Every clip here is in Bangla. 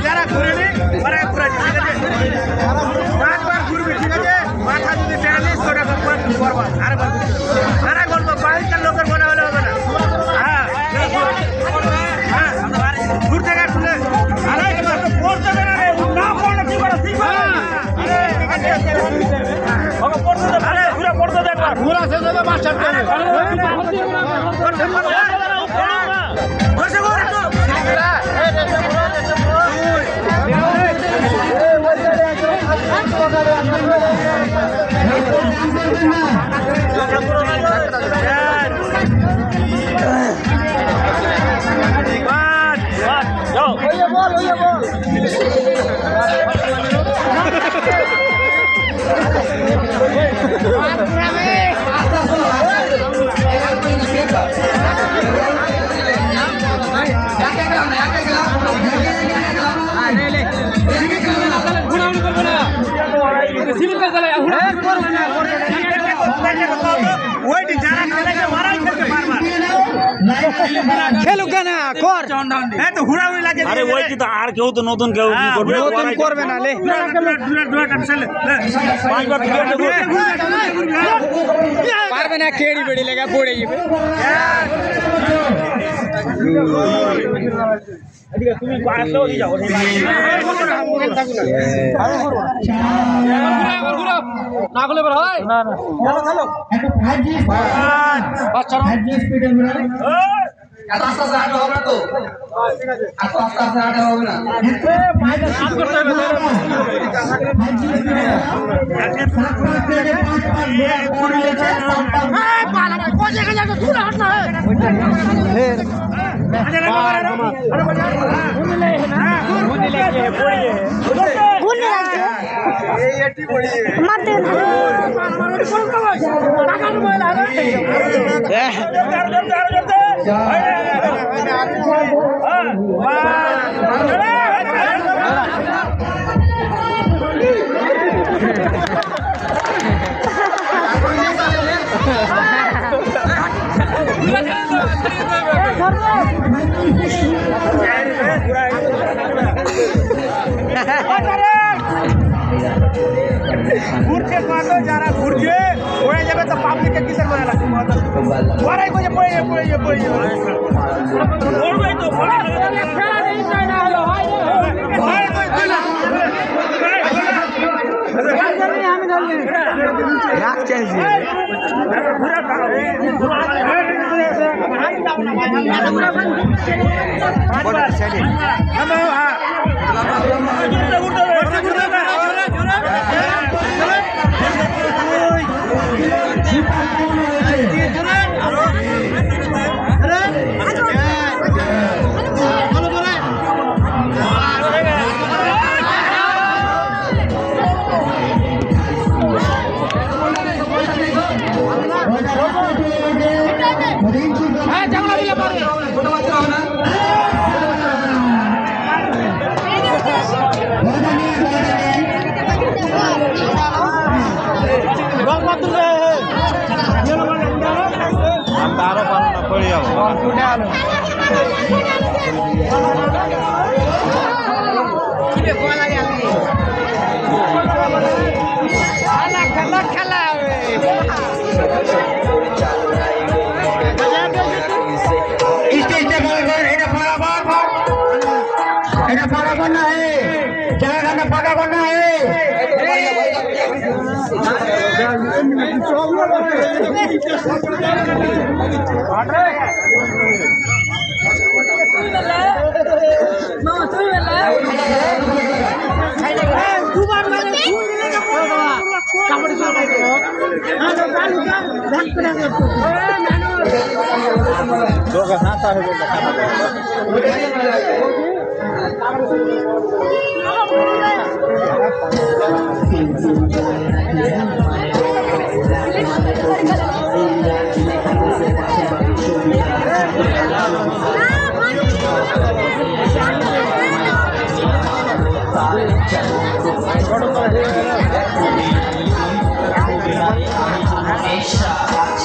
যারা ঘুরেনি ওরা পুরো ঠিক আছে, পাঁচবার ঘুরবি ঠিক আছে, মাথা যদি টানিস ওটা করবা আর গল্প বাইরের লোকের মনে হলে হবে না। হ্যাঁ হ্যাঁ ঘুরতে গেছিলে আরে পড়তে দেবে না পড়লে কি করে শিখবে? আরে ঘুরে পড়তে দেখবা ঘুরা শেষ হবে মাস্টার খেলুক না কর তো হুড়াহুড়ি লাগে। আরে ওই কি তো আর কেউ তো নতুন কেউ করবে নতুন করবে না লে পারবে না কেড়ি বেড়ি লেগা পড়ে যাবে। তুমি যাও না করলে বের হয় না না বাচ্চা এত আস্তে আস্তে হাঁটা হবে না তো, এত আস্তে আস্তে হাঁটা হবে না। ঘুরছে যারা ঘুরছে পড়ে যাবে তো পাবলিকে কিসের মনে লাগছে পড়ে পড়ে পড়ে পড়ে পড়ে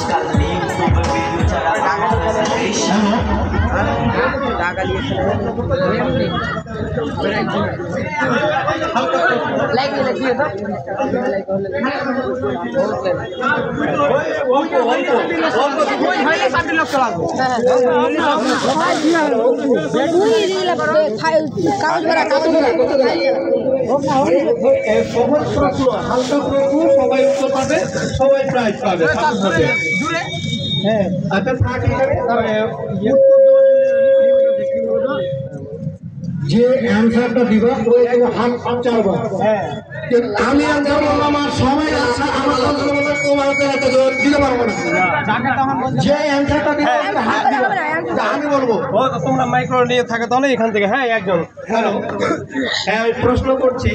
आजकल সহজ প্রশ্ন, হালকা প্রশ্ন, সবাই উত্তর পাবে, সবাই প্রাইজ পাবে। হ্যাঁ, আচ্ছা থাক এখানে। যে অ্যান্সারটা দিবা ওই হাত চারবার। আমি অ্যান্সার বলবো, আমার সময় আছে, আমার তোমার দিতে পারবো না। যে অ্যান্সারটা দিবে হাত দিবা, আমি বলবো। তোমরা মাইক্রো নিয়ে থাকে তাহলে এখান থেকে। হ্যাঁ একজন। হ্যালো, হ্যাঁ আমি প্রশ্ন করছি,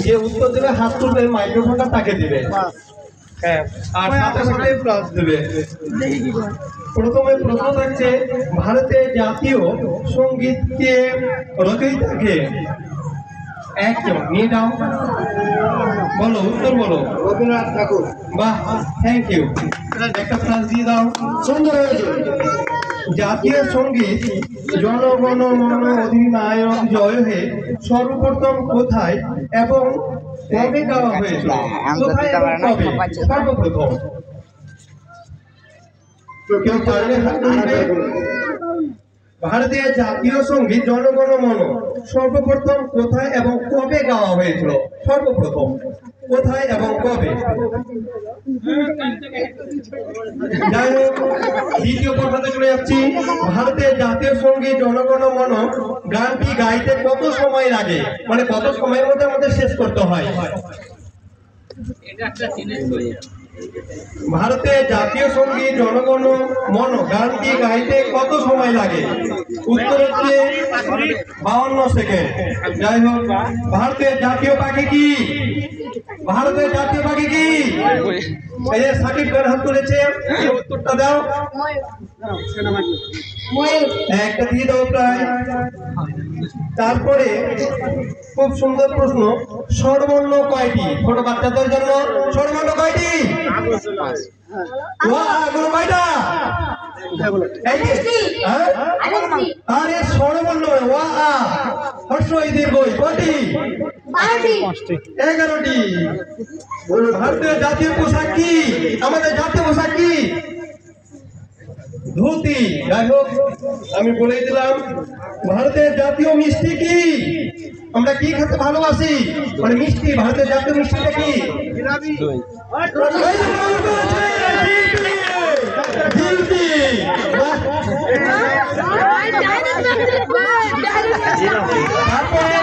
যে উত্তর দেবে হাত তুলবে, মাইক্রোফোনটা তাকে দিবে। হ্যাঁ, আর সাথে সাথে প্লাস দেবে। প্রথমে প্রশ্ন থাকছে, ভারতের জাতীয় সঙ্গীতকে রচয়িতাকে একজন নিয়ে যাও, বলো উত্তর বলো। রবীন্দ্রনাথ ঠাকুর। বাহ, থ্যাংক ইউ, একটা প্লাস দিয়ে দাও। সুন্দর হয়েছে। জাতীয় সঙ্গীত জনগণ মন অধিনায়ক জয় হে সর্বপ্রথম কোথায় এবং কবে গাওয়া হয়েছিল? কোথায় এবং কবে সর্বপ্রথম? কেউ পারলে হাত তুলবে। ভারতীয় জাতীয় সঙ্গীত জনগণ মন সর্বপ্রথম কোথায় এবং কবে গাওয়া হয়েছিল? সর্বপ্রথম কোথায় এবং কবে? যাই হোক, দ্বিতীয় কথাতে চলে যাচ্ছি। ভারতের জাতীয় সঙ্গীত জনগণ মন গানটি গাইতে কত সময় লাগে, মানে কত সময়ের মধ্যে আমাদের শেষ করতে হয়? ভারতের জাতীয় সঙ্গীত জনগণ মন গানটি গাইতে কত সময় লাগে? উত্তর হচ্ছে 52 সেকেন্ড। যাই হোক, ভারতের জাতীয় পাখি কি? ভারতের জাতীয় পাখি কি? এই যে সাকিব খান হাত তুলেছে, উত্তরটা দাও। একটা দিয়ে দাও প্রায়। তারপরে খুব সুন্দর প্রশ্ন, স্বরবর্ণ কয়টি? ছোট বাচ্চাদের জন্য স্বরবর্ণ কয়টি? কয়টা? আরে স্বরবর্ণ ওয়া আ হর্ষ দীর্ঘ কয়টি? 11টি। ভারতের জাতীয় পোশাক কি? আমাদের জাতীয় পোশাক কি? ধুতি। যাই হোক, আমি বলে দিলাম। ভারতের জাতীয় মিষ্টি কি? আমরা কি খেতে ভালোবাসি, মানে মিষ্টি, ভারতের জাতীয় মিষ্টিটা কি? তারপরে